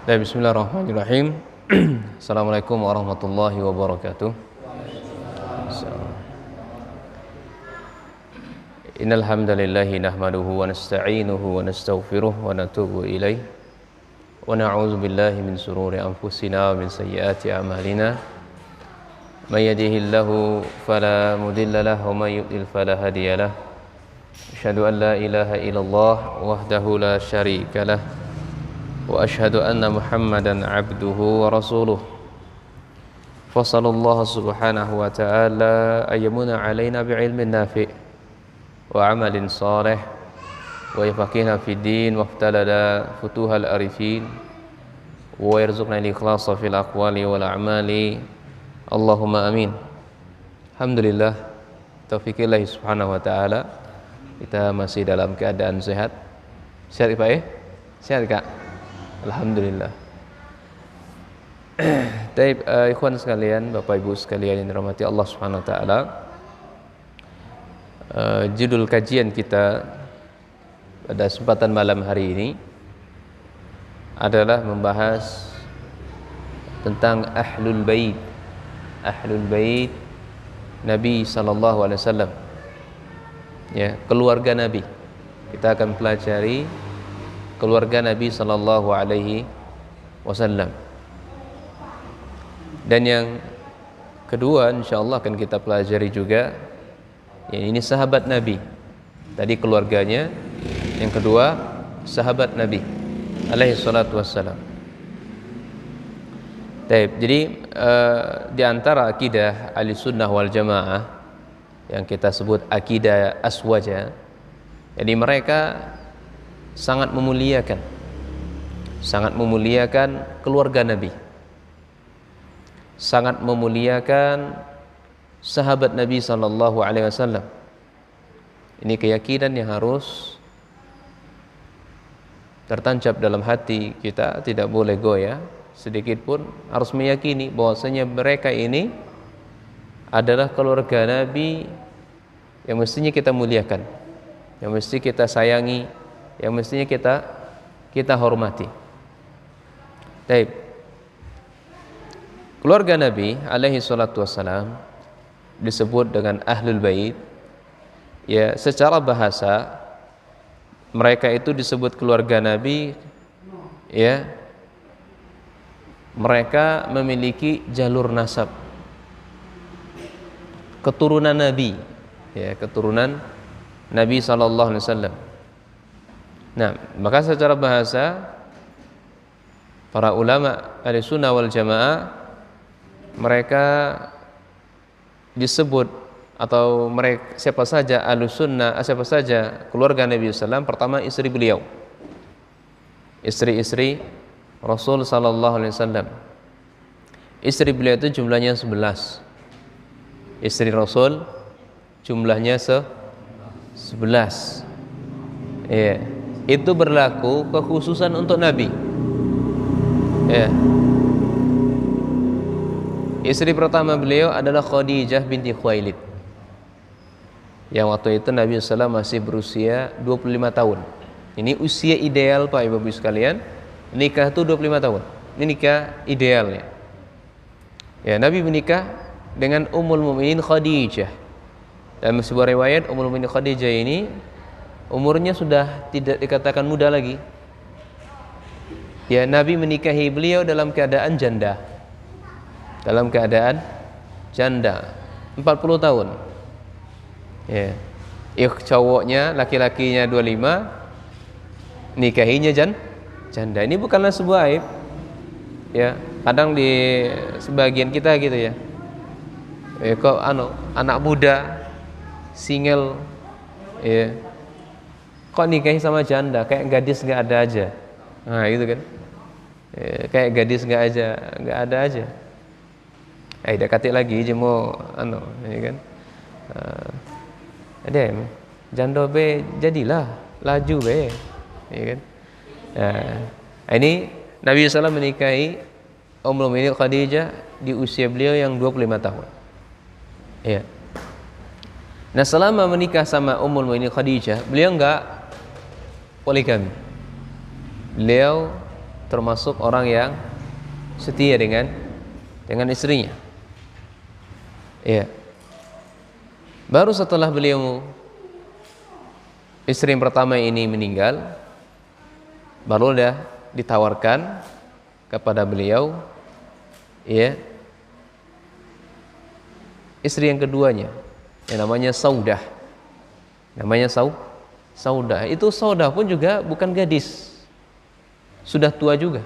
Bismillahirrahmanirrahim. Assalamualaikum warahmatullahi wabarakatuh. Innal hamdalillahi nahmaduhu wa nasta'inuhu wa nastaghfiruh wa natubu ilaih wa na'udzu billahi min shururi anfusina wa min sayyiati a'malina. May yahdihillahu fala mudilla lahu wa may yudlil fala hadiya lahu. Asyhadu an la ilaha illallah wahdahu la syarika lah. Wa asyhadu anna Muhammadan abduhu wa rasuluh. Fasallallahu subhanahu wa ta'ala ayyamuna alaina bi'ilmin nafi' wa amalin salih wa yafaqihna fid din wa iftalada futuhal arifin wa yarzuqna al-ikhlasa fil aqwali wal a'mali. Allahumma amin. Alhamdulillah taufikillah subhanahu wa ta'ala kita masih dalam keadaan sehat. Sehat Pak ya? Sehat Kak? Alhamdulillah. Baik, ikhwan sekalian, Bapak Ibu sekalian yang dirahmati Allah Subhanahu wa taala. Judul kajian kita pada kesempatan malam hari ini adalah membahas tentang Ahlul Bait. Ahlul Bait Nabi sallallahu alaihi wasallam. Ya, keluarga Nabi. Kita akan pelajari keluarga Nabi sallallahu alaihi wasallam. Dan yang kedua insyaallah akan kita pelajari juga ini sahabat Nabi. Tadi keluarganya, yang kedua sahabat Nabi alaihi salatu wassalam. Jadi di antara akidah Ahlussunnah wal Jamaah yang kita sebut akidah aswaja, jadi mereka sangat memuliakan keluarga Nabi, sangat memuliakan sahabat Nabi sallallahu alaihi wasallam. Ini keyakinan yang harus tertancap dalam hati kita, tidak boleh goyah sedikit pun, harus meyakini bahwasanya mereka ini adalah keluarga Nabi yang mestinya kita muliakan, yang mesti kita sayangi, yang mestinya kita hormati. Baik. Keluarga Nabi alaihi salatu wassalam disebut dengan Ahlul Bait. Ya, secara bahasa mereka itu disebut keluarga Nabi, ya. Mereka memiliki jalur nasab, keturunan Nabi, ya, keturunan Nabi sallallahu alaihi wasallam. Nah, maka secara bahasa para ulama Ahlussunnah wal Jamaah mereka disebut, atau mereka siapa saja Ahlussunnah, siapa saja keluarga Nabi sallallahu alaihi wasallam, pertama istri beliau, istri-istri Rasul sallallahu alaihi wasallam. Istri beliau itu jumlahnya 11. Istri Rasul jumlahnya 11. Iya. Itu berlaku kekhususan untuk Nabi. Ya. Istri pertama beliau adalah Khadijah binti Khuwailid, yang waktu itu Nabi SAW masih berusia 25 tahun. Ini usia ideal Pak Ibu sekalian. Nikah itu 25 tahun. Ini nikah idealnya. Ya, Nabi menikah dengan Ummul Mukminin Khadijah. Dalam sebuah riwayat Ummul Mukminin Khadijah ini umurnya sudah tidak dikatakan muda lagi. Ya, Nabi menikahi beliau dalam keadaan janda. Dalam keadaan janda 40 tahun. Ya. Cowoknya, laki-lakinya 25, nikahinya janda. Ini bukanlah sebuah aib. Ya, kadang di sebagian kita gitu ya. Kok anak muda single, ya. Kok nikahi sama janda, kayak gadis nggak ada aja. Nah gitu kan, kayak gadis nggak ada aja. Dekati lagi jemo ini kan. Ada janda be jadilah laju be, ya kan. Ini Nabi SAW menikahi Ummul Mukminin Khadijah di usia beliau yang 25 tahun. Ya. Nah, selama menikah sama Ummul Mukminin Khadijah, beliau enggak poligami. Beliau termasuk orang yang setia dengan istrinya. Ya. Baru setelah beliau istri yang pertama ini meninggal, baru dah ditawarkan kepada beliau, ya, istri yang keduanya, yang namanya Saudah. Namanya Saudah. Itu Saudah pun juga bukan gadis, sudah tua juga,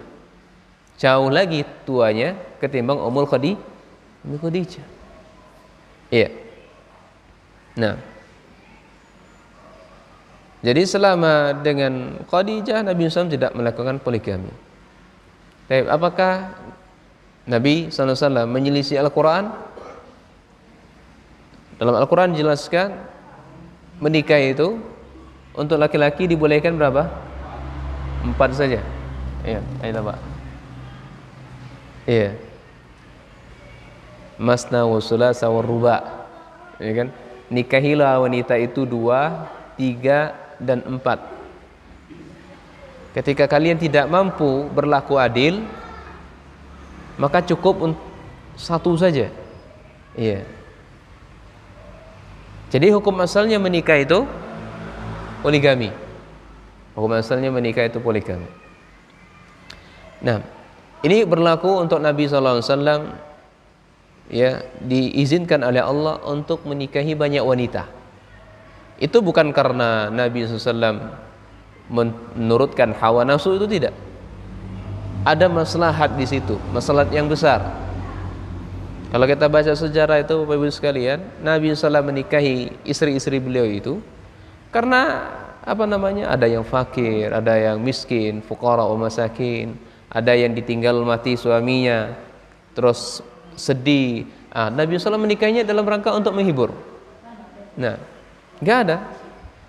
jauh lagi tuanya ketimbang Ummul Khadijah. Iya. Nah, jadi selama dengan Khadijah, Nabi SAW tidak melakukan poligami. Tapi apakah Nabi SAW menyelisih Al-Quran? Dalam Al-Quran dijelaskan menikah itu untuk laki-laki dibolehkan berapa? 4 saja. Iya, ayo Pak. Iya. Masna wa sulasa wa ruba. Ya kan? Nikahilah wanita itu 2, 3 dan 4. Ketika kalian tidak mampu berlaku adil, maka cukup 1 saja. Iya. Jadi hukum asalnya menikah itu poligami. Hukum asalnya menikah itu poligami. Nah, ini berlaku untuk Nabi SAW, ya, diizinkan oleh Allah untuk menikahi banyak wanita. Itu bukan karena Nabi SAW menurutkan hawa nafsu, itu tidak. Ada maslahat di situ, maslahat yang besar. Kalau kita baca sejarah itu, Bapak Ibu sekalian, Nabi SAW menikahi istri-istri beliau itu karena ada yang fakir, ada yang miskin, fuqara wa masakin, ada yang ditinggal mati suaminya, terus sedih. Nabi SAW menikahinya dalam rangka untuk menghibur. Nah, enggak ada.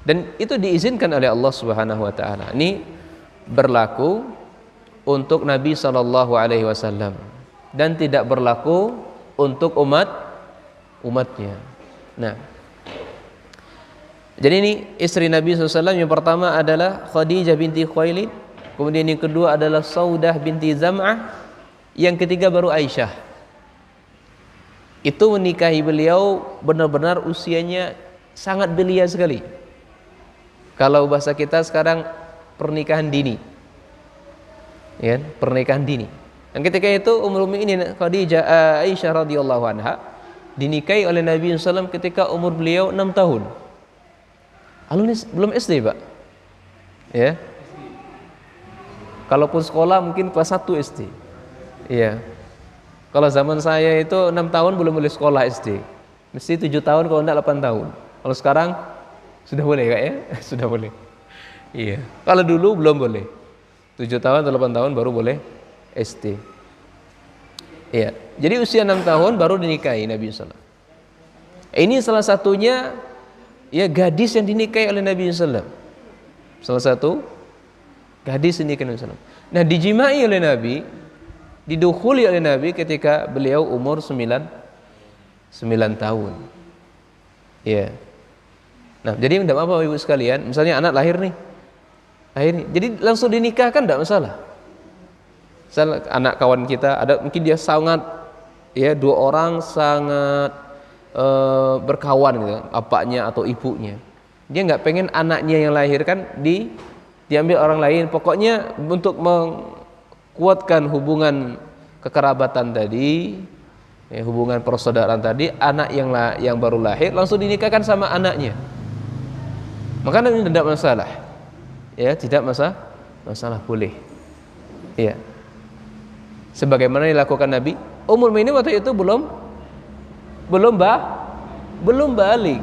Dan itu diizinkan oleh Allah Subhanahu wa taala. Ini berlaku untuk Nabi SAW dan tidak berlaku untuk umatnya. Nah, jadi ini istri Nabi SAW yang pertama adalah Khadijah binti Khuwailid, kemudian yang kedua adalah Saudah binti Zam'ah, yang ketiga baru Aisyah. Itu menikahi beliau benar-benar usianya sangat belia sekali. Kalau bahasa kita sekarang pernikahan dini, ya, pernikahan dini. Dan ketika itu Ummul Mukminin Khadijah Aisyah radhiyallahu anha dinikahi oleh Nabi SAW ketika umur beliau 6 tahun. Belum SD, Pak. Ya. Kalaupun sekolah mungkin kelas 1 SD. Iya. Kalau zaman saya itu 6 tahun belum boleh sekolah SD. Mesti 7 tahun, kalau enggak 8 tahun. Kalau sekarang sudah boleh, Kak, ya? Sudah boleh. Iya. Kalau dulu belum boleh. 7 tahun atau 8 tahun baru boleh SD. Iya. Jadi usia 6 tahun baru dinikahi Nabi SAW. Ini salah satunya, ya, gadis yang dinikahi oleh Nabi SAW. Salah satu gadis yang dinikahi Nabi SAW. Nah, dijimai oleh Nabi, didukhuli oleh Nabi ketika beliau umur 9 tahun. Ya. Nah, jadi tidak apa-apa Ibu sekalian, misalnya anak lahir nih. Jadi langsung dinikahkan tidak masalah. Misal anak kawan kita ada, mungkin dia sangat, ya, 2 orang sangat berkawan gitu, bapaknya atau ibunya. Dia nggak pengen anaknya yang lahir kan diambil orang lain. Pokoknya untuk kuatkan hubungan kekerabatan tadi, ya, hubungan persaudaraan tadi, anak yang baru lahir langsung dinikahkan sama anaknya. Maka ini tidak masalah, ya, tidak masalah, boleh, ya. Sebagaimana dilakukan Nabi. Ummul Mukminin waktu itu belum balik.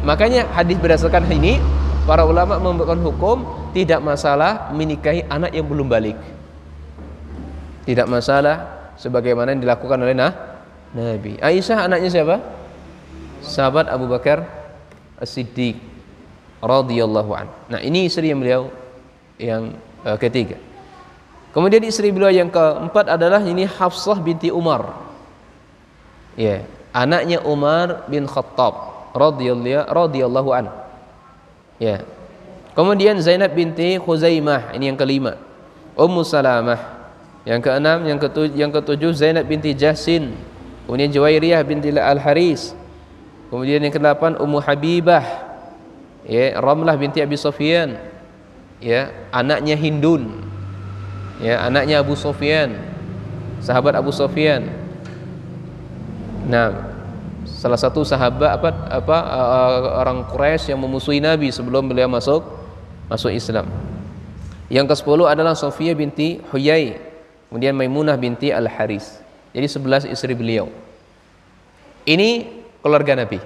Makanya hadis berdasarkan ini, para ulama memberikan hukum tidak masalah menikahi anak yang belum balik. Tidak masalah, sebagaimana yang dilakukan oleh Nabi. Aisyah anaknya siapa? Sahabat Abu Bakar As-Siddiq radhiyallahu anhu. Nah, ini istri yang beliau yang ketiga. Kemudian istri beliau yang keempat adalah ini Hafsah binti Umar. Ya, anaknya Umar bin Khattab radhiyallahu anhu. Ya. Kemudian Zainab binti Khuzaimah, ini yang kelima. Ummu Salamah. Yang keenam, yang ketujuh Zainab binti Jahsin. Kemudian Juwairiyah binti Al-Haris. Kemudian yang kedelapan Ummu Habibah, ya, Ramlah binti Abi Sufyan, ya, anaknya Hindun, ya, anaknya Abu Sufyan, sahabat Abu Sufyan. Nah, salah satu sahabat orang Quraisy yang memusuhi Nabi sebelum beliau masuk Islam. Yang ke-10 adalah Sofiyah binti Huyai, kemudian Maimunah binti Al-Haris. Jadi 11 istri beliau. Ini keluarga Nabi.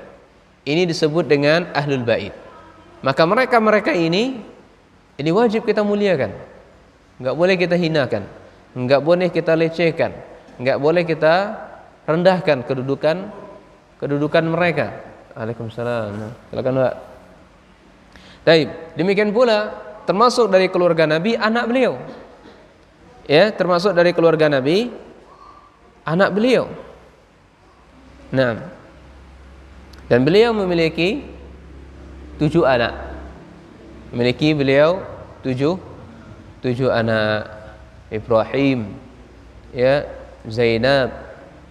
Ini disebut dengan Ahlul Bait. Maka mereka ini wajib kita muliakan. Enggak boleh kita hinakan, enggak boleh kita lecehkan, enggak boleh kita rendahkan kedudukan mereka. Waalaikumsalam. Silakan, Mbak. Baik, demikian pula termasuk dari keluarga Nabi anak beliau. Ya, termasuk dari keluarga Nabi anak beliau. Nah, dan beliau memiliki 7 anak. Memiliki beliau 7 anak. Ibrahim, ya, Zainab,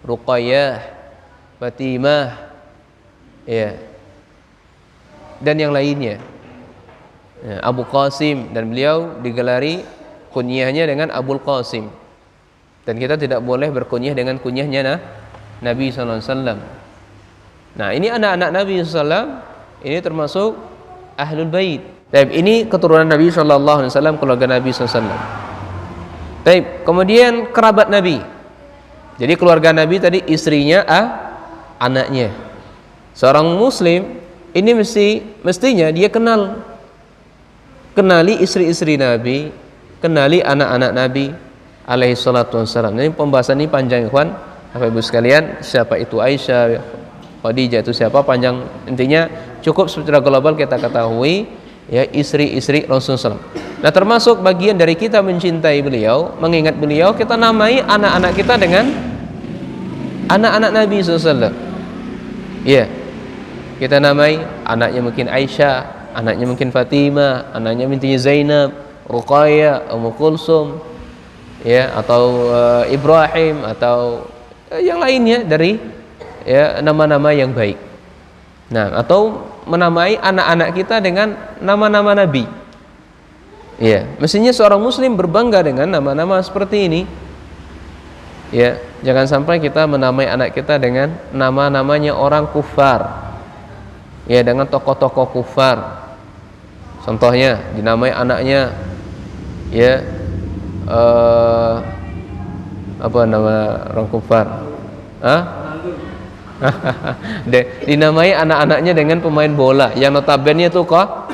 Ruqayyah, Fatimah, ya, dan yang lainnya, ya, Abu Qasim, dan beliau digelari kunyahnya dengan Abul Qasim, dan kita tidak boleh berkunyah dengan kunyahnya Nabi SAW. Nah, ini anak-anak Nabi SAW, ini termasuk Ahlul Bait. Baik, ini keturunan Nabi SAW, keluarga Nabi SAW. Baik, kemudian kerabat Nabi. Jadi keluarga Nabi tadi istrinya, anaknya. Seorang muslim ini mestinya dia kenali istri-istri Nabi, kenali anak-anak Nabi alaihi salatu wassalam. Ini pembahasan ini panjang, ikhwan, Bapak Ibu sekalian. Siapa itu Aisyah, Khadijah itu siapa, panjang. Intinya cukup secara global kita ketahui, ya, istri-istri Rasulullah SAW. Nah, termasuk bagian dari kita mencintai beliau, mengingat beliau, kita namai anak-anak kita dengan anak-anak Nabi SAW. Ya, kita namai anaknya mungkin Aisyah, anaknya mungkin Fatimah, anaknya bintinya Zainab, Ruqayyah, Ummu Kulsum, ya, atau Ibrahim, atau yang lainnya dari, ya, nama-nama yang baik. Nah, atau menamai anak-anak kita dengan nama-nama Nabi. Ya, mestinya seorang muslim berbangga dengan nama-nama seperti ini. Ya, jangan sampai kita menamai anak kita dengan nama-namanya orang kufar. Ya, dengan tokoh-tokoh kufar. Contohnya dinamai anaknya, ya, apa nama orang kufar? Dinamai anak-anaknya dengan pemain bola yang notabene itu kok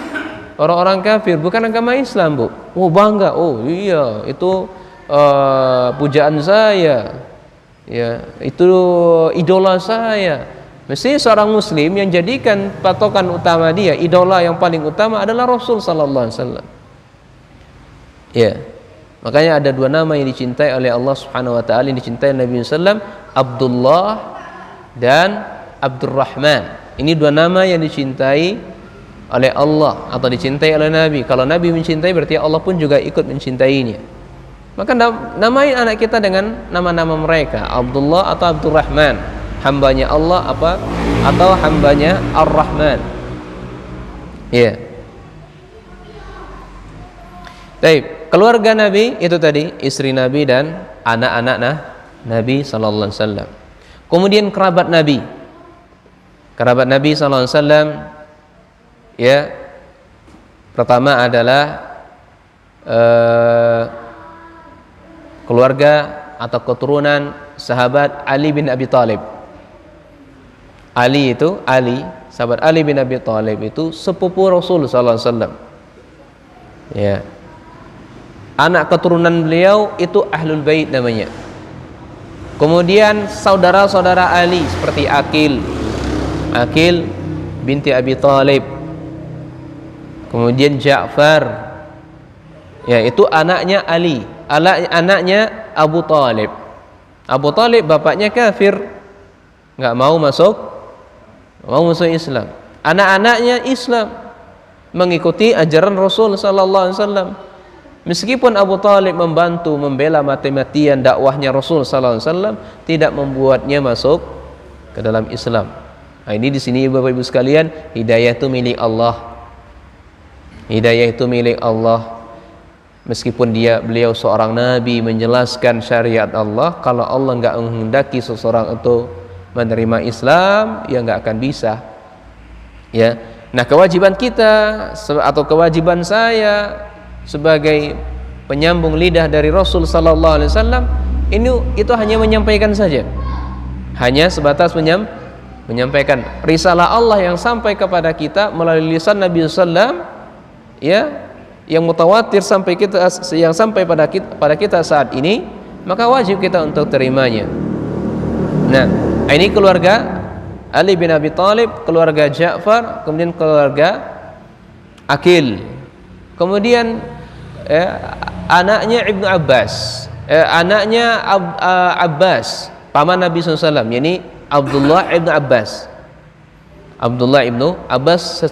orang-orang kafir, bukan agama Islam, Bu. Oh, bangga. Oh, iya, itu pujaan saya. Ya, itu idola saya. Mesti seorang muslim yang jadikan patokan utama dia, idola yang paling utama adalah Rasul sallallahu alaihi wasallam. Ya. Makanya ada 2 nama yang dicintai oleh Allah Subhanahu wa taala, yang dicintai Nabi sallallahu alaihi wasallam, Abdullah dan Abdurrahman. Ini 2 nama yang dicintai oleh Allah atau dicintai oleh Nabi. Kalau Nabi mencintai, berarti Allah pun juga ikut mencintainya. Maka namai anak kita dengan nama-nama mereka, Abdullah atau Abdurrahman, hambanya Allah atau hambanya Ar-Rahman. Ya. Baik, keluarga Nabi itu tadi istri Nabi dan anak-anak Nabi sallallahu alaihi wasallam. Kemudian kerabat Nabi. Kerabat Nabi sallallahu alaihi wasallam, ya, pertama adalah keluarga atau keturunan sahabat Ali bin Abi Thalib. Ali, sahabat Ali bin Abi Thalib itu sepupu Rasul sallallahu alaihi wasallam. Ya. Anak keturunan beliau itu Ahlul Bait namanya. Kemudian saudara-saudara Ali seperti Aqil binti Abi Thalib. Kemudian Ja'far, ya, itu anaknya Ali, anaknya Abu Thalib. Abu Thalib bapaknya kafir, nggak mau masuk Islam. Anak-anaknya Islam, mengikuti ajaran Rasul sallallahu alaihi wasallam. Meskipun Abu Talib membantu membela mati-matian dakwahnya Rasul sallallahu alaihi wasallam, tidak membuatnya masuk ke dalam Islam. Nah, ini di sini Bapak Ibu sekalian, hidayah itu milik Allah. Hidayah itu milik Allah. Meskipun beliau seorang nabi menjelaskan syariat Allah, kalau Allah enggak menghendaki seseorang itu menerima Islam, ya enggak akan bisa. Ya. Nah, kewajiban kita atau kewajiban saya sebagai penyambung lidah dari Rasul sallallahu alaihi wasallam itu hanya menyampaikan saja. Hanya sebatas menyampaikan risalah Allah yang sampai kepada kita melalui lisan Nabi sallam, ya, yang mutawatir yang sampai pada kita saat ini, maka wajib kita untuk terimanya. Nah, ini keluarga Ali bin Abi Thalib, keluarga Ja'far, kemudian keluarga Aqil. Kemudian anaknya Ibnu Abbas, anaknya Abbas, paman Nabi SAW, yakni Abdullah Ibnu Abbas. Abdullah Ibnu Abbas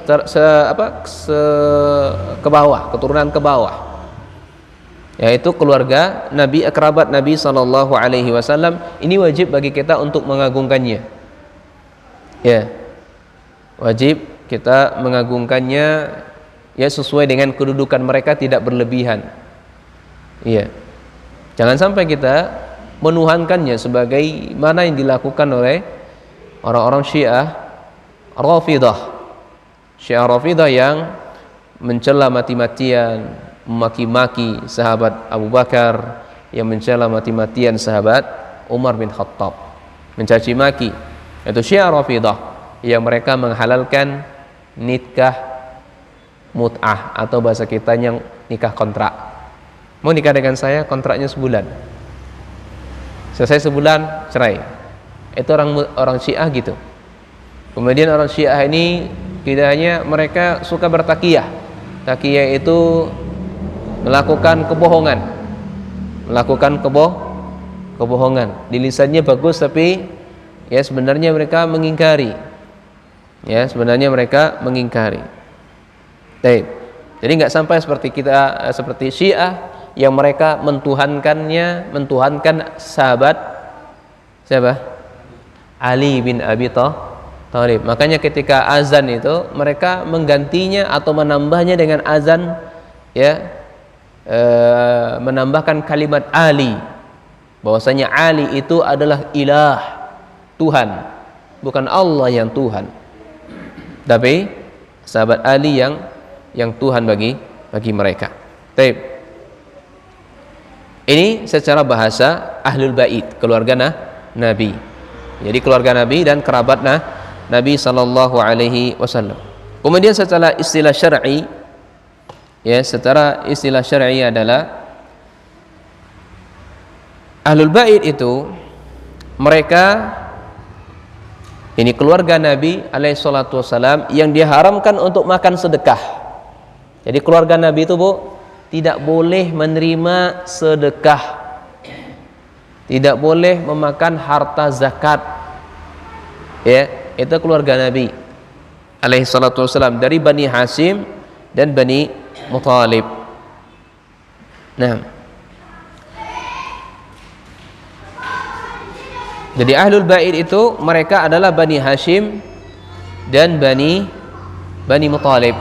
ke bawah, keturunan ke bawah, yaitu keluarga Nabi, kerabat Nabi sallallahu alaihi wasallam. Ini wajib bagi kita untuk mengagungkannya. Ya. Wajib kita mengagungkannya, ya, sesuai dengan kedudukan mereka, tidak berlebihan. Iya. Jangan sampai kita menuhankannya sebagai mana yang dilakukan oleh orang-orang Syiah Rafidah. Syiah Rafidah yang mencela mati-matian, memaki-maki sahabat Abu Bakar, yang mencela mati-matian sahabat Umar bin Khattab, mencaci maki. Itu Syiah Rafidah yang mereka menghalalkan nikah mut'ah, atau bahasa kitanya nikah kontrak. Mau nikah dengan saya, kontraknya sebulan, selesai sebulan cerai. Itu orang Syiah gitu. Kemudian orang Syiah ini tidak hanya mereka suka bertakiyah. Takiyah itu melakukan kebohongan, kebohongan. Di lisannya bagus, tapi ya sebenarnya mereka mengingkari. Baik. Jadi nggak sampai seperti Syiah yang mereka mentuhankan sahabat siapa? Ali bin Abi Thalib. Makanya ketika azan itu mereka menggantinya atau menambahnya dengan azan, ya, menambahkan kalimat Ali, bahwasanya Ali itu adalah ilah, Tuhan, bukan Allah yang Tuhan, tapi sahabat Ali yang Tuhan bagi mereka. Baik. Ini secara bahasa Ahlul Bait, keluarga Nabi. Jadi keluarga Nabi dan kerabat Nabi sallallahu alaihi wasallam. Kemudian secara istilah syar'i, adalah Ahlul Bait itu mereka ini keluarga Nabi alaihi salatu wasallam yang diharamkan untuk makan sedekah. Jadi keluarga Nabi itu, Bu, tidak boleh menerima sedekah, tidak boleh memakan harta zakat. Ya, itu keluarga Nabi alaihi salatu wasallam dari Bani Hashim dan Bani Muthalib. Nah, jadi Ahlul Bait itu mereka adalah Bani Hashim dan Bani Muthalib.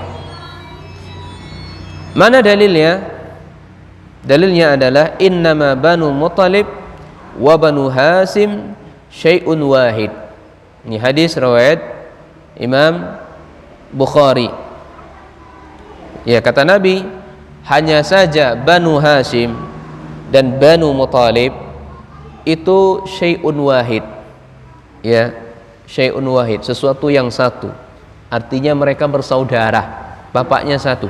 Mana dalilnya? Dalilnya adalah innama Banu Muthalib wa Banu Hashim syai'un wahid. Ini hadis riwayat Imam Bukhari. Ya, kata Nabi, hanya saja Banu Hashim dan Banu Muthalib itu syai'un wahid. Ya, syai'un wahid, sesuatu yang satu. Artinya mereka bersaudara, bapaknya satu.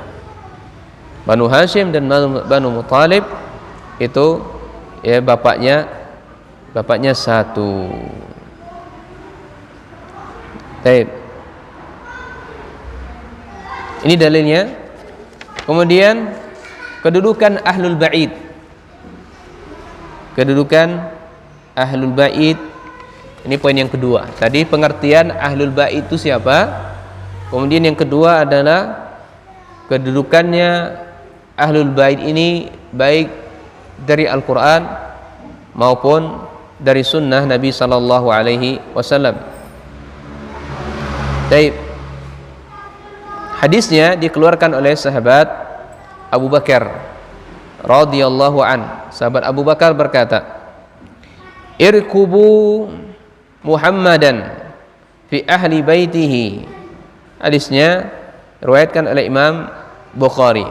Banu Hashim dan Banu Muthalib itu, ya, bapaknya satu. Baik. Ini dalilnya. Kemudian kedudukan Ahlul Bait. Kedudukan Ahlul Bait. Ini poin yang kedua. Tadi pengertian Ahlul Bait itu siapa? Kemudian yang kedua adalah kedudukannya Ahlul Bait ini baik dari Al-Quran maupun dari sunnah Nabi sallallahu alaihi wasallam. Baik. Hadisnya dikeluarkan oleh sahabat Abu Bakar radhiyallahu an. Sahabat Abu Bakar berkata, "Irkubu Muhammadan fi ahli baitihi." Hadisnya diriwayatkan oleh Imam Bukhari.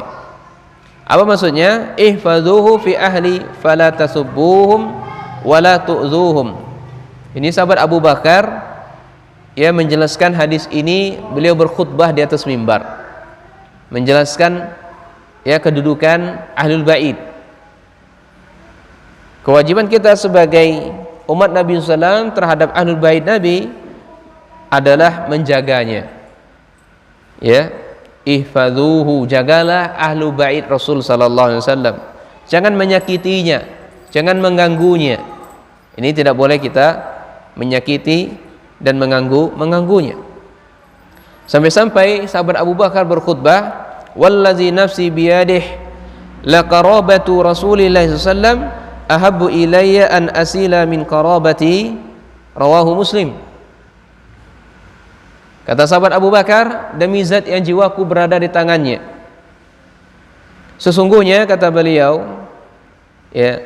Apa maksudnya? Ihfazuhu fi ahli fala tasubbuhum wala tu'zuhum. Ini sahabat Abu Bakar ya menjelaskan hadis ini, beliau berkhutbah di atas mimbar menjelaskan ya kedudukan Ahlul Bait. Kewajiban kita sebagai umat Nabi SAW terhadap Ahlul Bait Nabi adalah menjaganya. Ya, ihfazuhu, jagalah Ahlul Bait Rasul sallallahu alaihi wasallam. Jangan menyakitinya, jangan mengganggunya. Ini tidak boleh kita menyakiti dan mengganggunya. Sampai-sampai sahabat Abu Bakar berkhutbah, "Wallazi nafsi biyadih la qarabatu Rasulillah sallallahu alaihi wasallam ahabbu ilayya an asila min qarabati." Rawahu Muslim. Kata sahabat Abu Bakar, demi zat yang jiwaku berada di tangannya, sesungguhnya kata beliau, ya,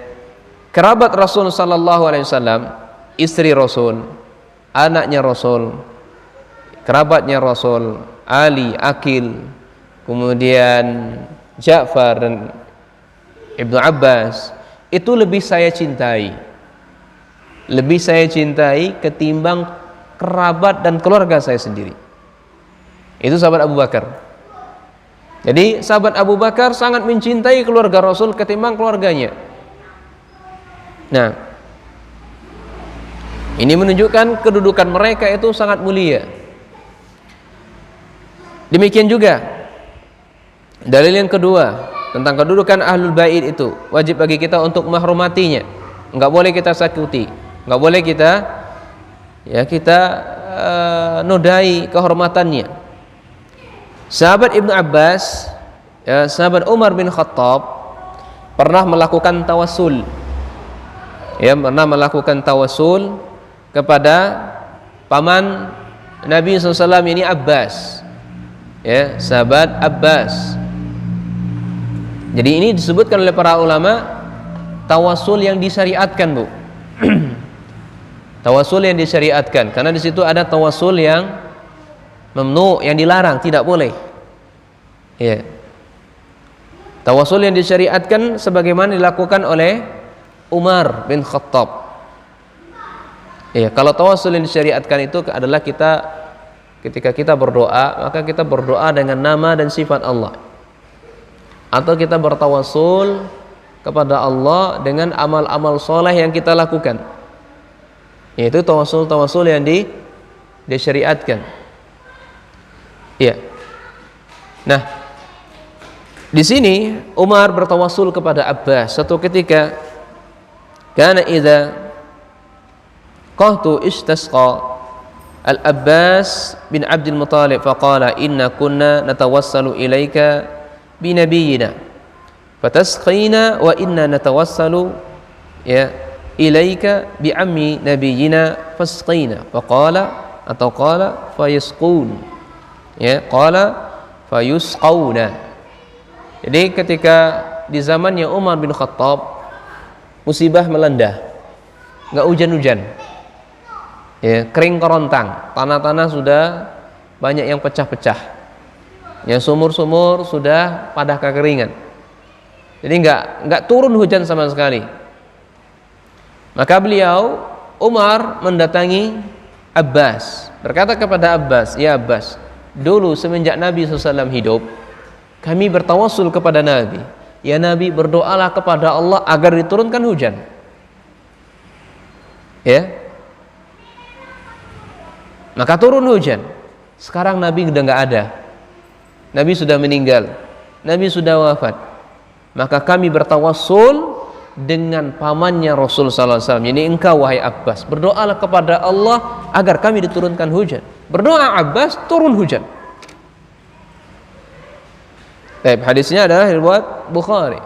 kerabat Rasul sallallahu alaihi wasallam, istri Rasul, anaknya Rasul, kerabatnya Rasul, Ali, Akil, kemudian Ja'far dan Ibnu Abbas, itu lebih saya cintai ketimbang kerabat dan keluarga saya sendiri. Itu sahabat Abu Bakar. Jadi sahabat Abu Bakar sangat mencintai keluarga Rasul ketimbang keluarganya. Nah, ini menunjukkan kedudukan mereka itu sangat mulia. Demikian juga dalil yang kedua tentang kedudukan Ahlul Bait itu, wajib bagi kita untuk menghormatinya. Enggak boleh kita sakuti, enggak boleh kita nodai kehormatannya. Sahabat Ibnu Abbas, ya, sahabat Umar bin Khattab pernah melakukan tawassul. Ya, pernah melakukan tawassul kepada paman Nabi SAW ini Abbas. Ya, sahabat Abbas. Jadi ini disebutkan oleh para ulama tawassul yang disyariatkan, Bu. Tawassul yang disyariatkan, karena di situ ada tawassul yang mamnu, yang dilarang, tidak boleh. Ya. Tawassul yang disyariatkan sebagaimana dilakukan oleh Umar bin Khattab. Ya, kalau tawassul yang disyariatkan itu adalah kita ketika kita berdoa, maka kita berdoa dengan nama dan sifat Allah. Atau kita bertawassul kepada Allah dengan amal-amal soleh yang kita lakukan. Yaitu tawassul yang disyariatkan. Iya. Nah, di sini Umar bertawassul kepada Abbas satu ketika. Kana idza qahtu istasqa Al-Abbas bin Abdul Muttalib faqala inna kunna natawassalu ilaika bi nabiyyina fatasqina wa inna natawassalu ya ilaika bi ammi nabiyyina fasqina faqala atau qala fayasqun, ya, qala fayusqauna. Jadi ketika di zamannya Umar bin Khattab musibah melanda, enggak hujan-hujan, ya, kering kerontang, tanah-tanah sudah banyak yang pecah-pecah, ya, sumur-sumur sudah pada kekeringan. Jadi enggak turun hujan sama sekali. Maka beliau Umar mendatangi Abbas, berkata kepada Abbas, "Ya Abbas, dulu semenjak Nabi SAW hidup, kami bertawassul kepada Nabi. Ya Nabi, berdoalah kepada Allah agar diturunkan hujan." Ya, maka turun hujan. Sekarang Nabi sudah nggak ada, Nabi sudah meninggal, Nabi sudah wafat. Maka kami bertawassul dengan pamannya Rasul sallallahu alaihi wasallam. Ini engkau wahai Abbas, berdoalah kepada Allah agar kami diturunkan hujan. Berdoa Abbas, turun hujan. Hadisnya adalah riwayat Bukhari.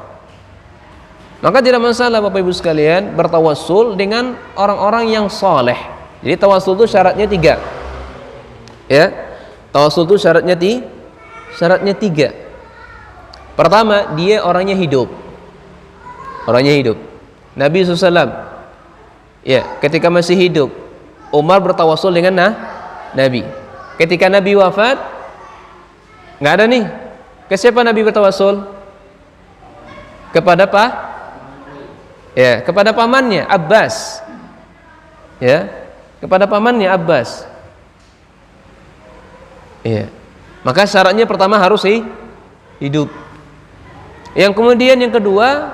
Maka tidak masalah Bapak Ibu sekalian bertawassul dengan orang-orang yang soleh. Jadi tawassul itu syaratnya 3. Ya, tawassul itu syaratnya 3. Pertama, dia orangnya hidup. Nabi SAW, ya, ketika masih hidup, Umar bertawassul dengan Nabi. Ketika Nabi wafat, nggak ada nih. Ke siapa Nabi bertawassul? Kepada kepada pamannya Abbas. Ya, kepada pamannya Abbas. Ya. Maka syaratnya pertama harus hidup. Yang kemudian yang kedua,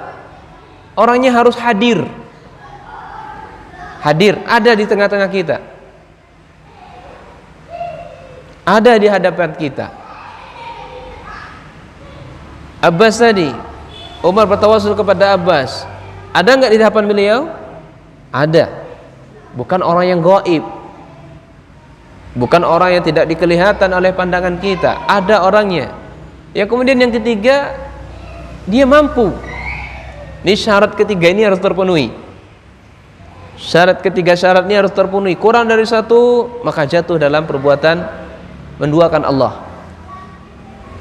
orangnya harus hadir, ada di tengah-tengah kita, ada di hadapan kita. Abbas tadi, Umar bertawassul kepada Abbas. Ada nggak di hadapan beliau? Ada. Bukan orang yang gaib, bukan orang yang tidak dikelihatan oleh pandangan kita. Ada orangnya. Yang kemudian yang ketiga, dia mampu. Ini syarat ketiga ini harus terpenuhi. Syarat ini harus terpenuhi. Kurang dari satu, maka jatuh dalam perbuatan menduakan Allah.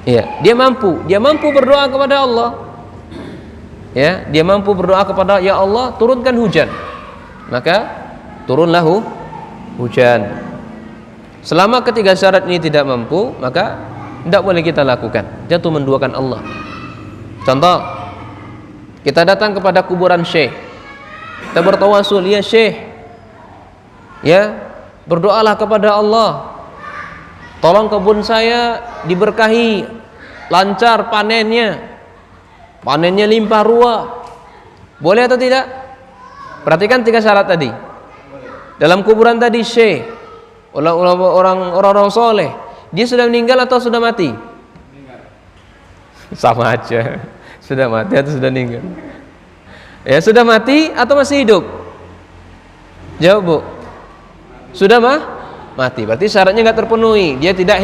Ya, dia mampu berdoa kepada Allah. Ya, dia mampu berdoa kepada, ya Allah, turunkan hujan. Maka turunlah hujan. Selama ketiga syarat ini tidak mampu, maka tidak boleh kita lakukan. Jatuh menduakan Allah. Contoh, kita datang kepada kuburan syekh, kita bertawassul, ya syekh, ya, berdoalah kepada Allah, tolong kebun saya diberkahi, lancar panennya limpah ruah. Boleh atau tidak? Perhatikan 3 syarat tadi. Dalam kuburan tadi syekh, orang-orang soleh, dia sudah meninggal atau sudah mati? Sama aja, sudah mati atau sudah meninggal? Ya, sudah mati atau masih hidup? Jawab, Bu. Sudah mati. Berarti syaratnya nggak terpenuhi, dia tidak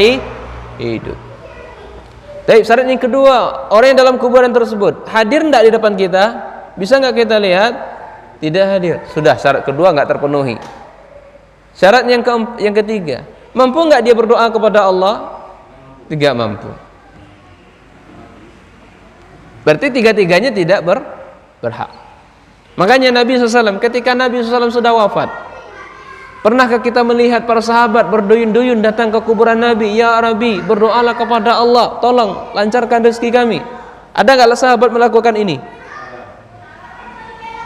hidup. Tapi syarat yang kedua, orang yang dalam kuburan tersebut hadir enggak di depan kita? Bisa nggak kita lihat? Tidak hadir. Sudah, syarat kedua nggak terpenuhi. Syarat yang ketiga, mampu nggak dia berdoa kepada Allah? Tidak mampu. Berarti tiga-tiganya tidak berhak. Makanya Nabi SAW, ketika Nabi SAW sudah wafat, pernahkah kita melihat para sahabat berduyun-duyun datang ke kuburan Nabi? Ya Rabbi, berdoalah kepada Allah, tolong lancarkan rezeki kami. Ada nggak sahabat melakukan ini?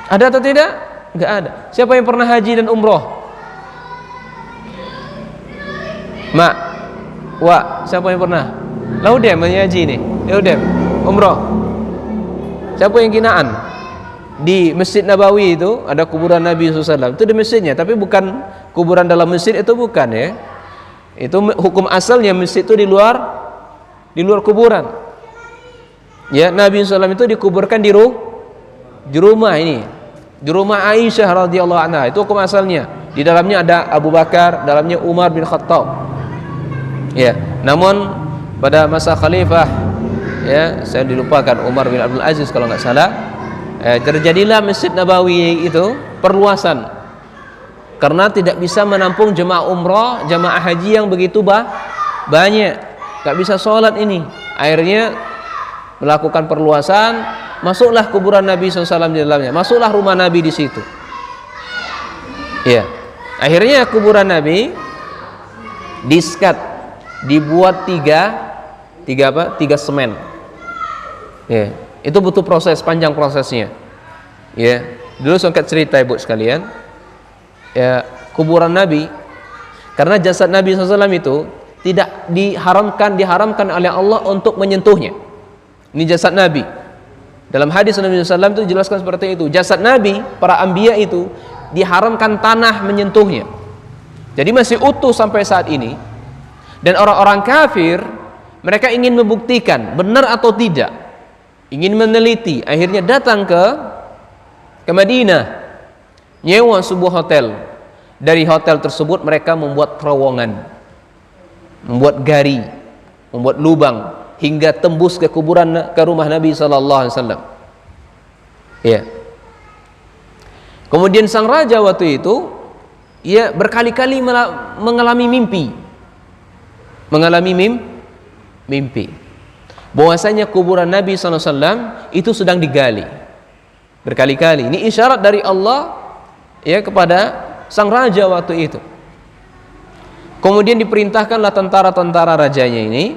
Ada atau tidak? Nggak ada. Siapa yang pernah haji dan umroh? Siapa yang pernah? Laudem haji nih, Laudem umroh. Siapa yang kinaan? Di Masjid Nabawi itu ada kuburan Nabi SAW. Itu di masjidnya, tapi bukan kuburan dalam masjid, itu bukan ya. Itu hukum asalnya masjid itu di luar kuburan. Ya, Nabi SAW itu dikuburkan di rumah ini, di rumah Aisyah radhiyallahu anha. Itu hukum asalnya. Di dalamnya ada Abu Bakar, dalamnya Umar bin Khattab. Ya, namun pada masa khalifah, ya, saya dilupakan, Umar bin Abdul Aziz kalau nggak salah, terjadilah Masjid Nabawi itu perluasan karena tidak bisa menampung jemaah umrah, jemaah haji yang begitu banyak, nggak bisa sholat ini. Akhirnya melakukan perluasan, masuklah kuburan Nabi SAW di dalamnya, masuklah rumah Nabi di situ. Ya, akhirnya kuburan Nabi diskat, dibuat tiga semen. Ya, itu butuh proses, panjang prosesnya. Ya, dulu singkat cerita Ibu sekalian, ya, kuburan Nabi, karena jasad Nabi SAW itu tidak diharamkan oleh Allah untuk menyentuhnya. Ini jasad Nabi. Dalam hadis Nabi SAW itu dijelaskan seperti itu. Jasad Nabi, para anbiya itu diharamkan tanah menyentuhnya. Jadi masih utuh sampai saat ini. Dan orang-orang kafir, mereka ingin membuktikan benar atau tidak, ingin meneliti, akhirnya datang ke Madinah, nyewa sebuah hotel. Dari hotel tersebut mereka membuat terowongan, membuat gari, membuat lubang, hingga tembus ke kuburan, ke rumah Nabi sallallahu alaihi wasallam. Ya. Kemudian sang raja waktu itu ia berkali-kali mengalami mimpi. Mimpi. Bahwasanya kuburan Nabi sallallahu alaihi wasallam itu sedang digali. Berkali-kali. Ini isyarat dari Allah ya kepada sang raja waktu itu. Kemudian diperintahkanlah tentara-tentara rajanya ini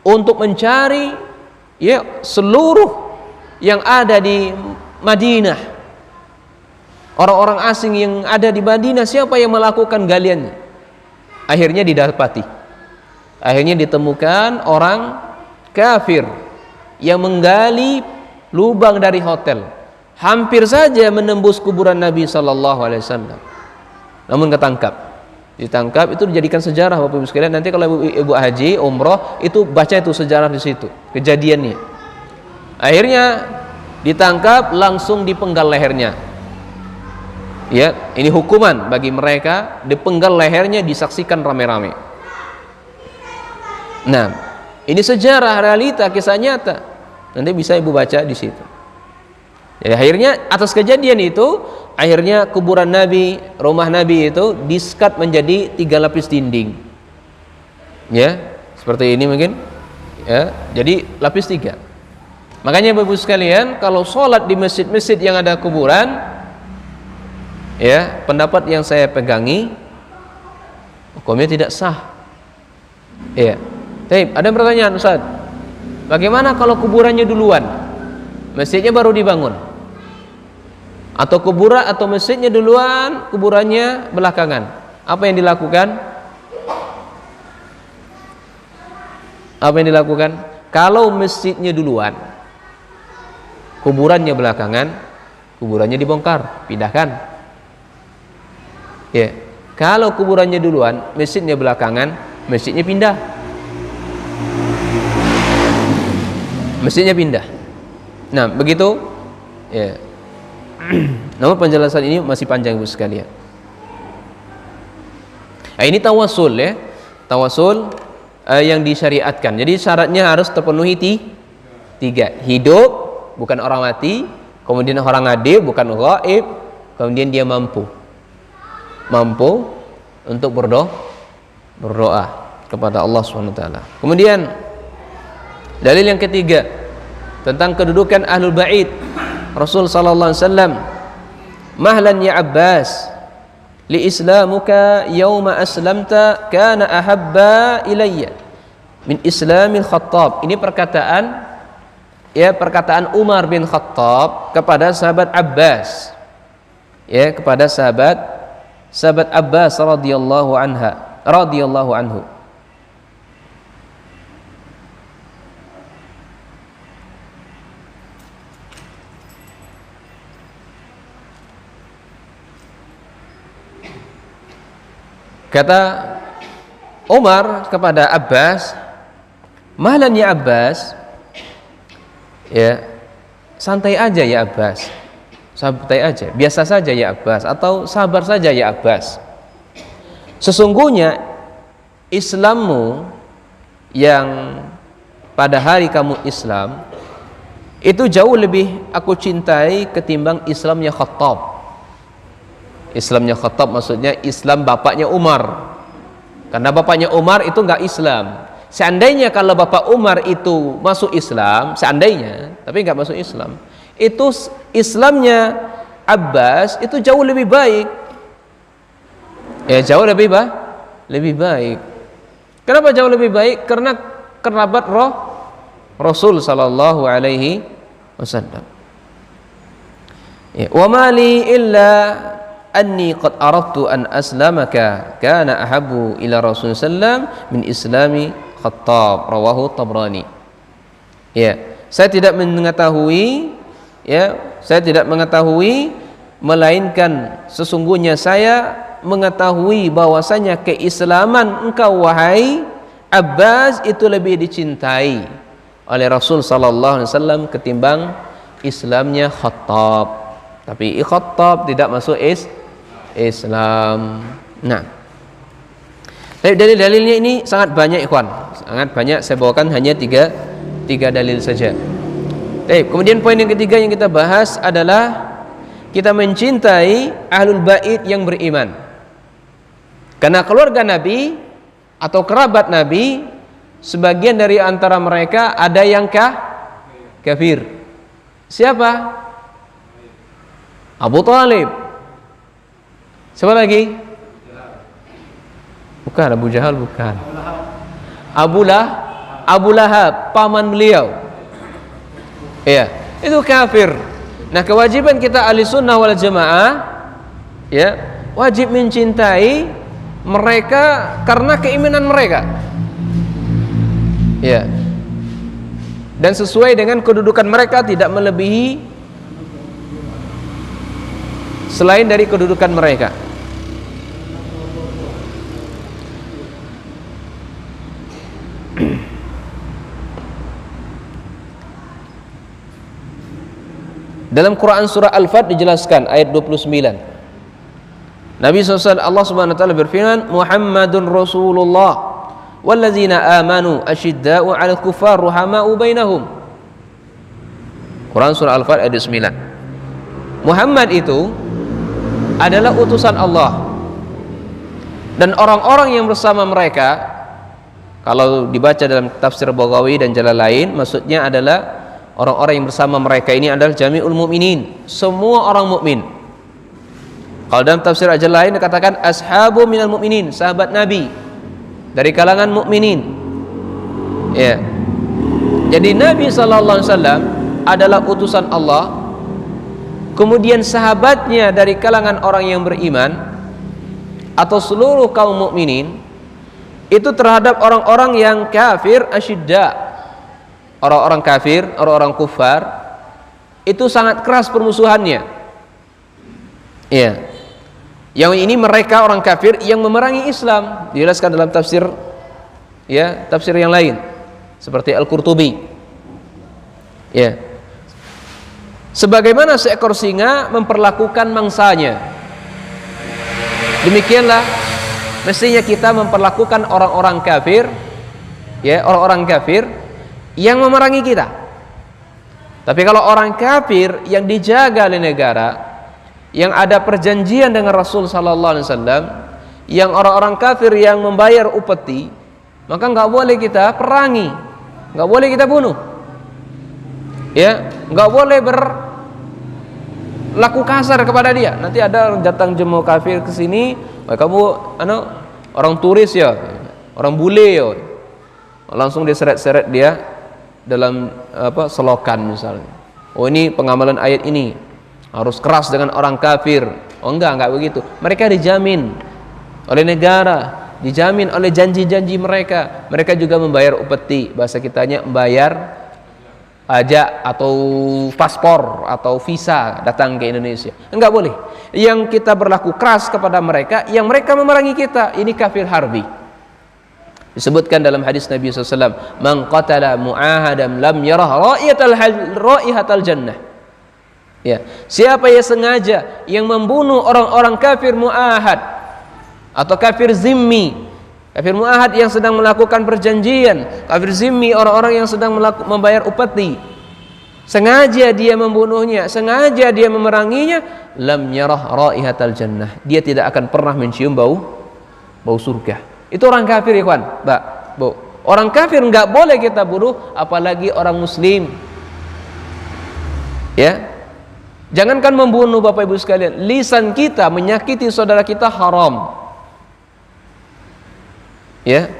untuk mencari ya seluruh yang ada di Madinah. Orang-orang asing yang ada di Madinah, siapa yang melakukan galiannya? Akhirnya didapati. Akhirnya ditemukan orang kafir yang menggali lubang dari hotel. Hampir saja menembus kuburan Nabi sallallahu alaihi wasallam. Namun ditangkap itu dijadikan sejarah Bapak Ibu sekalian. Nanti kalau ibu haji umroh itu baca itu sejarah di situ kejadiannya. Akhirnya ditangkap, langsung dipenggal lehernya. Ya, ini hukuman bagi mereka, dipenggal lehernya, disaksikan rame-rame. Nah, ini sejarah realita kisah nyata. Nanti bisa ibu baca di situ. Jadi akhirnya atas kejadian itu, akhirnya kuburan Nabi, rumah Nabi itu diskat menjadi 3 lapis dinding. Ya, seperti ini mungkin. Ya, jadi lapis 3. Makanya Bapak-Ibu sekalian, kalau sholat di masjid-masjid yang ada kuburan, ya, pendapat yang saya pegangi, hukumnya tidak sah. Ya. Tapi ada pertanyaan, Ustaz. Bagaimana kalau kuburannya duluan? Masjidnya baru dibangun. Atau kuburan atau masjidnya duluan, kuburannya belakangan. Apa yang dilakukan? Apa yang dilakukan? Kalau masjidnya duluan, kuburannya belakangan, kuburannya dibongkar, pindahkan. Ya. Kalau kuburannya duluan, masjidnya belakangan, masjidnya pindah. Masjidnya pindah. Nah, begitu. Ya. Namun penjelasan ini masih panjang Ibu sekalian. Nah, ini tawasul ya. Tawasul yang disyariatkan. Jadi syaratnya harus terpenuhi 3. Hidup, bukan orang mati. Kemudian orang adib, bukan ghaib. Kemudian dia mampu untuk berdoa kepada Allah SWT. Kemudian dalil yang ketiga tentang kedudukan Ahlul Bait. Rasul sallallahu alaihi wasallam, "Mahlan ya Abbas, li islamuka yauma aslamta kana ahabba ilayya min islamil Khattab." Ini perkataan Umar bin Khattab kepada sahabat Abbas. Ya, kepada sahabat Abbas radhiyallahu anhu. Kata Umar kepada Abbas, "Mahlan ya Abbas." Ya, santai aja ya Abbas. Santai aja, biasa saja ya Abbas, atau sabar saja ya Abbas. Sesungguhnya Islammu yang pada hari kamu Islam itu jauh lebih aku cintai ketimbang Islamnya Khattab. Islamnya Khattab maksudnya Islam bapaknya Umar. Karena bapaknya Umar itu enggak Islam. Seandainya kalau bapak Umar itu masuk Islam, seandainya, tapi enggak masuk Islam, itu Islamnya Abbas itu jauh lebih baik. Ya, jauh lebih baik. Kenapa jauh lebih baik? Karena kerabat Rasul sallallahu alaihi wasallam. Ya, wa mali illa anni qad aradtu an aslamaka kana ahabbu ila Rasul sallam min islami Khattab, rawahu Tabrani. Ya, saya tidak mengetahui melainkan sesungguhnya saya mengetahui bahwasanya keislaman engkau wahai Abbas itu lebih dicintai oleh Rasul sallallahu alaihi wasallam ketimbang Islamnya Khattab. Tapi Khattab tidak masuk Islam. Nah, dalil-dalilnya ini sangat banyak ikhwan, sangat banyak. Saya bawakan hanya 3 3 dalil saja. Baik, kemudian poin yang ketiga yang kita bahas adalah kita mencintai ahlul bait yang beriman. Karena keluarga Nabi atau kerabat Nabi, sebagian dari antara mereka ada yang kafir. Siapa? Abu Thalib. Siapa lagi? Bukan Abu Jahal, bukan. Abu Lahab, paman beliau. Ya, itu kafir. Nah, kewajiban kita ahli sunnah wal jamaah, ya, wajib mencintai mereka karena keimanan mereka. Ya. Dan sesuai dengan kedudukan mereka, tidak melebihi selain dari kedudukan mereka. Dalam Quran surah Al-Fat dijelaskan ayat 29. Nabi SAW, Allah Subhanahu wa taala berfirman, Muhammadun Rasulullah wallazina amanu asyidda'u 'alal kuffar ruhama'u bainahum. Quran surah Al-Fat ayat 9. Muhammad itu adalah utusan Allah. Dan orang-orang yang bersama mereka, kalau dibaca dalam tafsir Baghawi dan jalan lain, maksudnya adalah orang-orang yang bersama mereka ini adalah jami'ul mu'minin, semua orang mukmin. Kalau dalam tafsir ajal lain dikatakan ashabu minal mu'minin, sahabat Nabi dari kalangan mukminin. Ya. Jadi Nabi sallallahu alaihi wasallam adalah utusan Allah. Kemudian sahabatnya dari kalangan orang yang beriman atau seluruh kaum mukminin itu terhadap orang-orang yang kafir asyidda. Orang-orang kafir, orang-orang kufar itu sangat keras permusuhannya. Ya. Yang ini mereka orang kafir yang memerangi Islam, dijelaskan dalam tafsir, ya, tafsir yang lain seperti Al-Qurtubi. Ya. Sebagaimana seekor singa memperlakukan mangsanya, demikianlah mestinya kita memperlakukan orang-orang kafir, ya, orang-orang kafir yang memerangi kita. Tapi kalau orang kafir yang dijaga oleh negara, yang ada perjanjian dengan Rasul sallallahu alaihi wasallam, yang orang-orang kafir yang membayar upeti, maka enggak boleh kita perangi, enggak boleh kita bunuh. Ya, enggak boleh berlaku kasar kepada dia. Nanti ada datang jemaah kafir ke sini, kamu orang turis ya, orang bule ya. Langsung diseret-seret dia dalam selokan misalnya. Oh, ini pengamalan ayat ini harus keras dengan orang kafir. Oh, enggak begitu. Mereka dijamin oleh negara, dijamin oleh janji-janji mereka. Mereka juga membayar upeti, bahasa kitanya membayar pajak atau paspor atau visa datang ke Indonesia. Enggak boleh. Yang kita berlaku keras kepada mereka, yang mereka memerangi kita, ini kafir harbi. Disebutkan dalam hadis Nabi SAW, man qatala mu'ahadam lam yarah ra'ihatal jannah. Ya, siapa yang sengaja yang membunuh orang-orang kafir mu'ahad atau kafir zimmi, kafir mu'ahad yang sedang melakukan perjanjian, kafir zimmi orang-orang yang sedang membayar upeti, sengaja dia membunuhnya, sengaja dia memeranginya, lam yarah ra'ihatal jannah, dia tidak akan pernah mencium bau surga. Itu orang kafir, ikhwan, Mbak, Bu. Orang kafir enggak boleh kita bunuh, apalagi orang muslim. Ya. Jangankan membunuh, Bapak Ibu sekalian, lisan kita menyakiti saudara kita haram. Ya.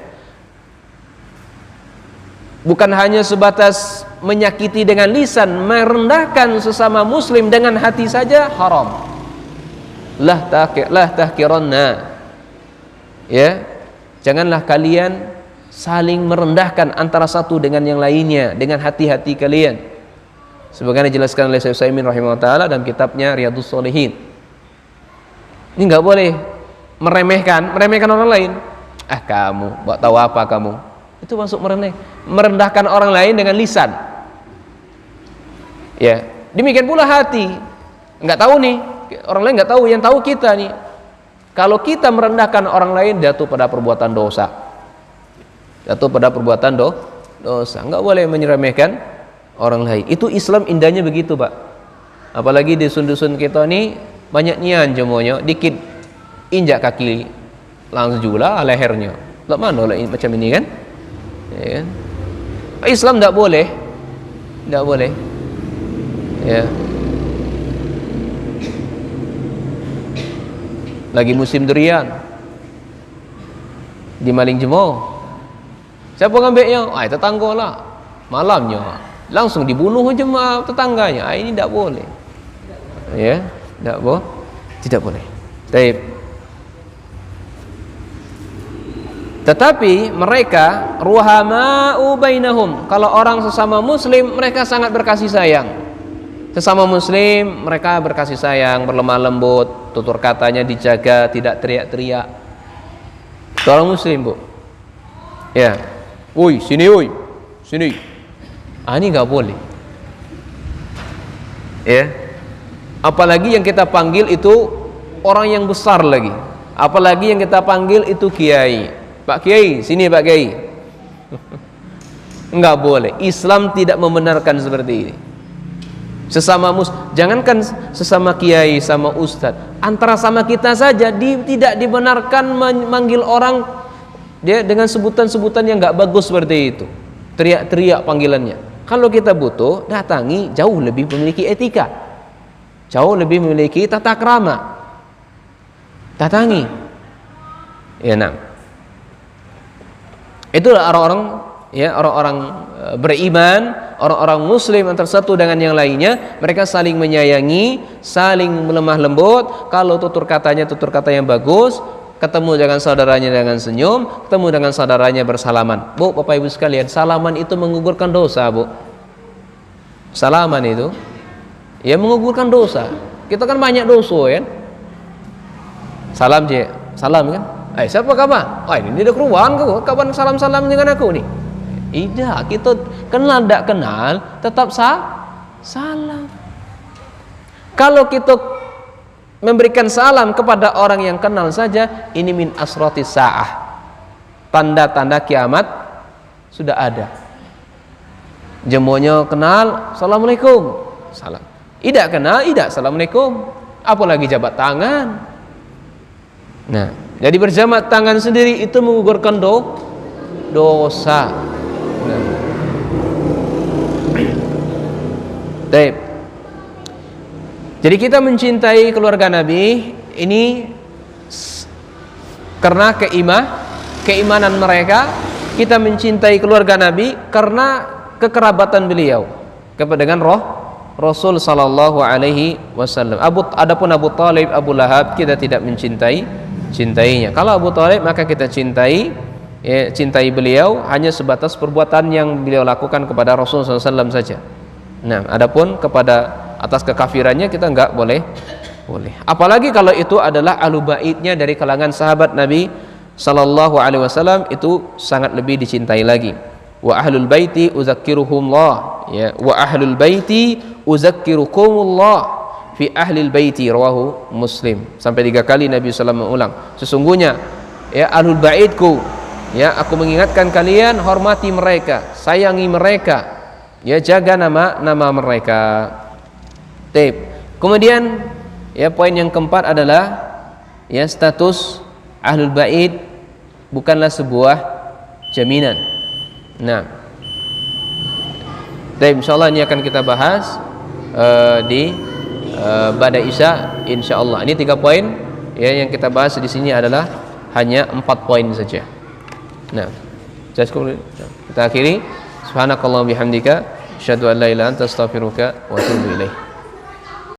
Bukan hanya sebatas menyakiti dengan lisan, merendahkan sesama muslim dengan hati saja haram. La tahqiranna. Ya. Janganlah kalian saling merendahkan antara satu dengan yang lainnya dengan hati-hati kalian. Sebagaimana dijelaskan oleh Syekh Utsaimin rahimahullah taala dalam kitabnya Riyadhus Shalihin. Ini enggak boleh meremehkan orang lain. Kamu, enggak tahu apa kamu. Itu masuk merendahkan orang lain dengan lisan. Ya, demikian pula hati. Enggak tahu nih, orang lain enggak tahu, yang tahu kita nih. Kalau kita merendahkan orang lain, jatuh pada perbuatan dosa. Jatuh pada perbuatan dosa. Enggak boleh menyeremehkan orang lain. Itu Islam indahnya begitu, Pak. Apalagi di dusun-dusun kita nih banyak nian jemonya, dikit injak kaki langsung juga lehernya. Tak mana lah macam ini kan? Ya kan? Islam enggak boleh. Enggak boleh. Ya. Lagi musim durian di Maling Jemo, siapa ngambilnya? Tetangga lah. Malamnya langsung dibunuh jemaah tetangganya. Ini tidak boleh. Ya, tidak boleh. Tidak boleh. Baik. Tetapi mereka ruhama'u bainahum. Kalau orang sesama muslim, mereka sangat berkasih sayang. Sesama muslim mereka berkasih sayang, berlemah lembut, tutur katanya dijaga, tidak teriak-teriak. Itu orang muslim, Bu. Ya. Woi, sini woi. Sini. Ini enggak boleh. Ya. Apalagi yang kita panggil itu orang yang besar lagi. Apalagi yang kita panggil itu kiai. Pak Kiai, sini Pak Kiai. Enggak boleh. Islam tidak membenarkan seperti ini. Jangankan sesama kiai sama ustadz, antara sama kita saja tidak dibenarkan memanggil orang dia dengan sebutan-sebutan yang nggak bagus seperti itu, teriak-teriak panggilannya. Kalau kita butuh, datangi, jauh lebih memiliki etika, jauh lebih memiliki tata krama, datangi. Ya, nah, itulah orang-orang beriman, orang-orang muslim antara satu dengan yang lainnya, mereka saling menyayangi, saling melemah lembut. Kalau tutur katanya tutur kata yang bagus, ketemu dengan saudaranya dengan senyum, ketemu dengan saudaranya bersalaman. Bu, Bapak Ibu sekalian, salaman itu menggugurkan dosa, Bu. Salaman itu ya menggugurkan dosa. Kita kan banyak dosa kan. Salam, Cik. Salam kan? Siapa kabar? Ini udah keruan kau. Kapan salam-salam dengan aku nih? Tidak, kita kenal tak kenal tetap salam. Kalau kita memberikan salam kepada orang yang kenal saja, ini min asratis sa'ah, tanda-tanda kiamat sudah ada. Jemonya kenal, assalamualaikum, salam. Tidak kenal, tidak, assalamualaikum. Apalagi jabat tangan. Nah, jadi berjabat tangan sendiri itu menggugurkan dosa. Baik. Jadi kita mencintai keluarga Nabi ini karena keimanan mereka. Kita mencintai keluarga Nabi karena kekerabatan beliau dengan Rasul sallallahu alaihi wasallam. Adapun Abu Thalib, Abu Lahab kita tidak mencintainya. Kalau Abu Thalib maka kita cintai beliau hanya sebatas perbuatan yang beliau lakukan kepada Rasul sallallahu alaihi wasallam saja. Nah, adapun atas kekafirannya kita enggak boleh. Apalagi kalau itu adalah ahlu baitnya dari kalangan sahabat Nabi sallallahu alaihi wasallam, itu sangat lebih dicintai lagi. Wa ahlul baiti uzakkiruhumullah, ya, wa ahlul baiti uzakkirukumullah fi ahlil baiti, rawahu Muslim. Sampai 3 kali Nabi sallallahu alaihi wasallam mengulang, sesungguhnya ya ahlul baitku, ya, aku mengingatkan kalian, hormati mereka, sayangi mereka, ya, jaga nama mereka. Kemudian ya poin yang keempat adalah ya status ahlul bait bukanlah sebuah jaminan. Nah, insyaallah ini akan kita bahas di ba'da Isya insyaallah. Ini 3 poin ya yang kita bahas di sini adalah hanya 4 poin saja. Nah, kita akhiri. Subhanakallahumma bihamdika asyhadu an la ilaha illa anta astaghfiruka wa atubu ilaik.